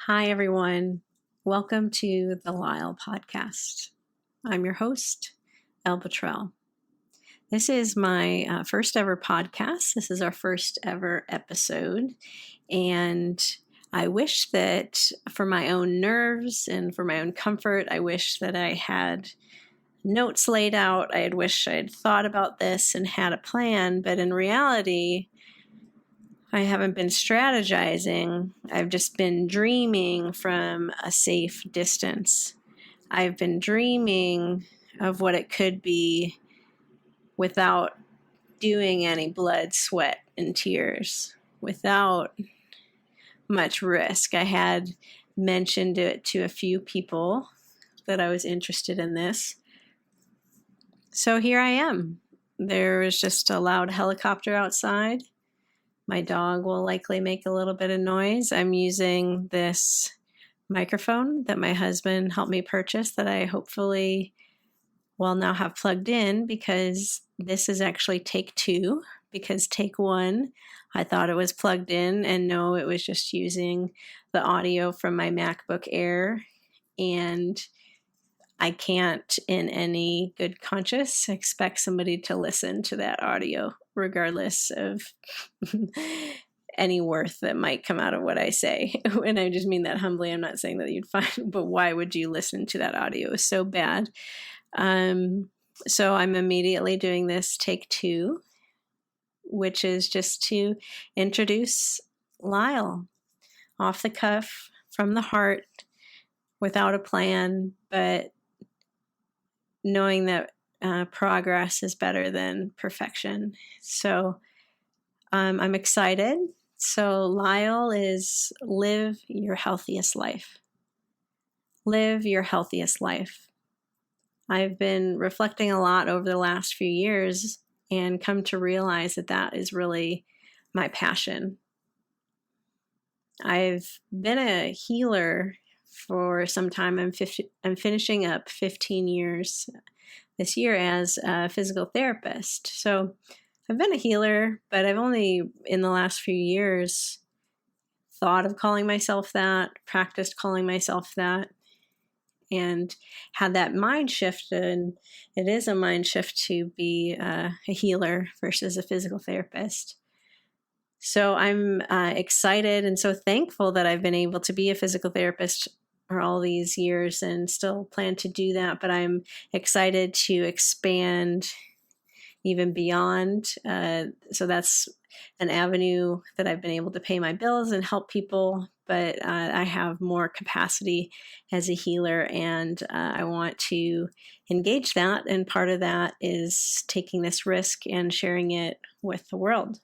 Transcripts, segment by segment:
Hi, everyone. Welcome to the LYHL podcast. I'm your host, Elle. This is my first ever podcast. This is our first ever episode. And I wish that for my own nerves and for my own comfort, I wish that I had notes laid out. I wish I had thought about this and had a plan. But in reality, I haven't been strategizing. I've just been dreaming from a safe distance. I've been dreaming of what it could be without doing any blood, sweat, and tears, without much risk. I had mentioned it to a few people that I was interested in this. So here I am. There was just a loud helicopter outside. My dog will likely make a little bit of noise. I'm using this microphone that my husband helped me purchase that I hopefully will now have plugged in, because this is actually take 2, because take 1, I thought it was plugged in, and no, it was just using the audio from my MacBook Air, and I can't in any good conscience expect somebody to listen to that audio, regardless of any worth that might come out of what I say. And I just mean that humbly. I'm not saying that you'd find, but why would you listen to that audio? It was so bad. So I'm immediately doing this take 2, which is just to introduce LYHL off the cuff, from the heart, without a plan, but knowing that progress is better than perfection. So I'm excited. So LYHL is live your healthiest life. Live your healthiest life. I've been reflecting a lot over the last few years and come to realize that that is really my passion. I've been a healer for some time. I'm finishing up 15 years this year as a physical therapist. So I've been a healer, but I've only in the last few years thought of calling myself that, practiced calling myself that, and had that mind shift. And it is a mind shift to be a healer versus a physical therapist. So I'm excited and so thankful that I've been able to be a physical therapist for all these years and still plan to do that. But I'm excited to expand even beyond. So that's an avenue that I've been able to pay my bills and help people. But I have more capacity as a healer, and I want to engage that. And part of that is taking this risk and sharing it with the world.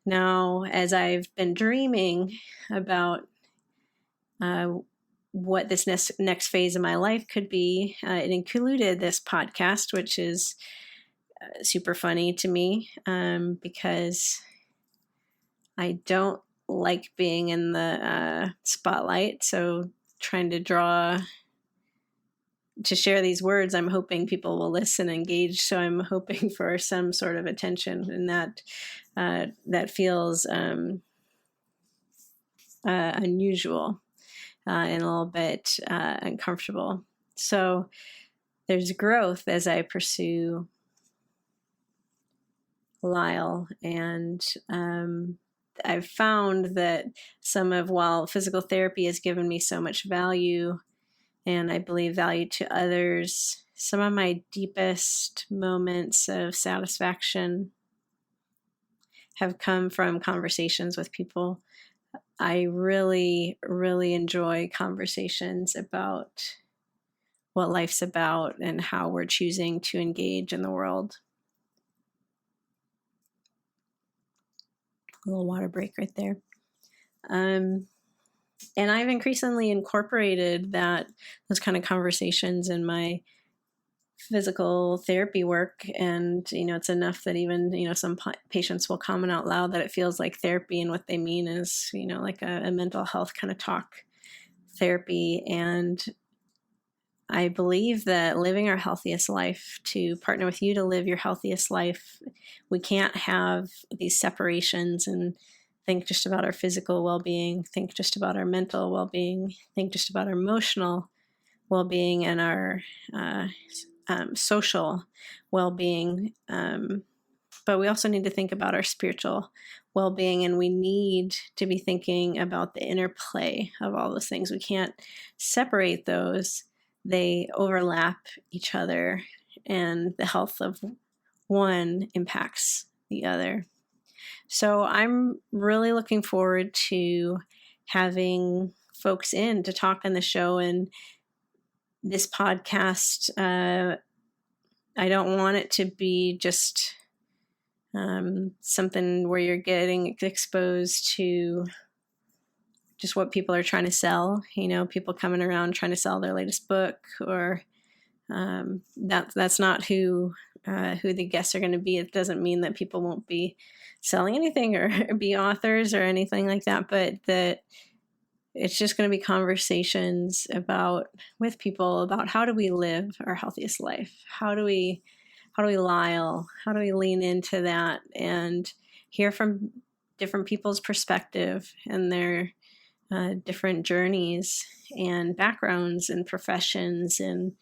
Now, as I've been dreaming about what this next phase of my life could be, it included this podcast, which is super funny to me because I don't like being in the spotlight. So trying to share these words, I'm hoping people will listen and engage. So I'm hoping for some sort of attention, and that feels unusual and a little bit uncomfortable. So there's growth as I pursue LYHL, and I've found that while physical therapy has given me so much value, and I believe value to others, some of my deepest moments of satisfaction have come from conversations with people. I really, really enjoy conversations about what life's about and how we're choosing to engage in the world. A little water break right there. And I've increasingly incorporated those kind of conversations in my physical therapy work. And, it's enough that even, some patients will comment out loud that it feels like therapy, and what they mean is, like a mental health kind of talk therapy. And I believe that living our healthiest life, to partner with you to live your healthiest life, we can't have these separations and think just about our physical well-being, think just about our mental well-being, think just about our emotional well-being, and our social well-being. But we also need to think about our spiritual well-being, and we need to be thinking about the interplay of all those things. We can't separate those. They overlap each other, and the health of one impacts the other. So I'm really looking forward to having folks in to talk on the show. And this podcast, I don't want it to be just something where you're getting exposed to just what people are trying to sell, people coming around trying to sell their latest book, or that's not who the guests are going to be. It doesn't mean that people won't be selling anything or be authors or anything like that, but that it's just going to be conversations with people about how do we live our healthiest life? How do we LYHL? How do we lean into that and hear from different people's perspective and their different journeys and backgrounds and professions and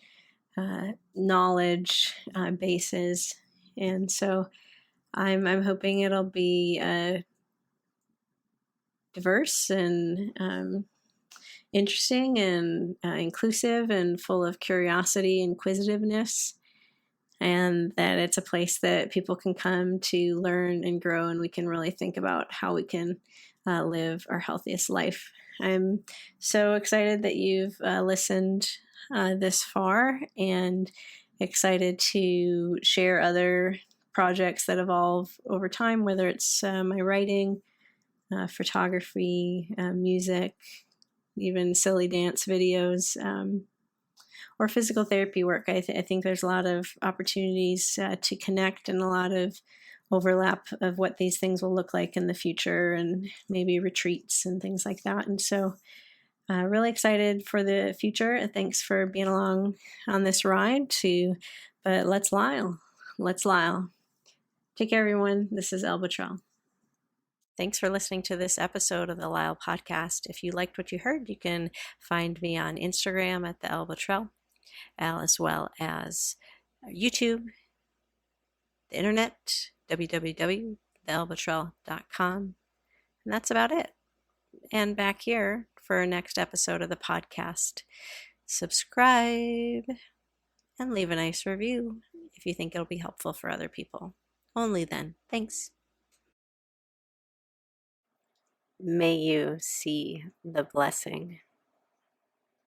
knowledge bases. And so I'm hoping it'll be diverse and interesting and inclusive and full of curiosity, inquisitiveness, and that it's a place that people can come to learn and grow, and we can really think about how we can live our healthiest life. I'm so excited that you've listened this far, and excited to share other projects that evolve over time, whether it's my writing, photography, music, even silly dance videos, or physical therapy work. I think there's a lot of opportunities to connect, and a lot of overlap of what these things will look like in the future, and maybe retreats and things like that. And so really excited for the future. Thanks for being along on this ride but let's LYHL. Let's LYHL. Take care, everyone. This is Elle. Thanks for listening to this episode of the LYHL podcast. If you liked what you heard, you can find me on Instagram at the Elle, as well as YouTube, the internet, www.theellebetrell.com. And that's about it. And back here for our next episode of the podcast. Subscribe and leave a nice review if you think it'll be helpful for other people. Only then. Thanks. May you see the blessing.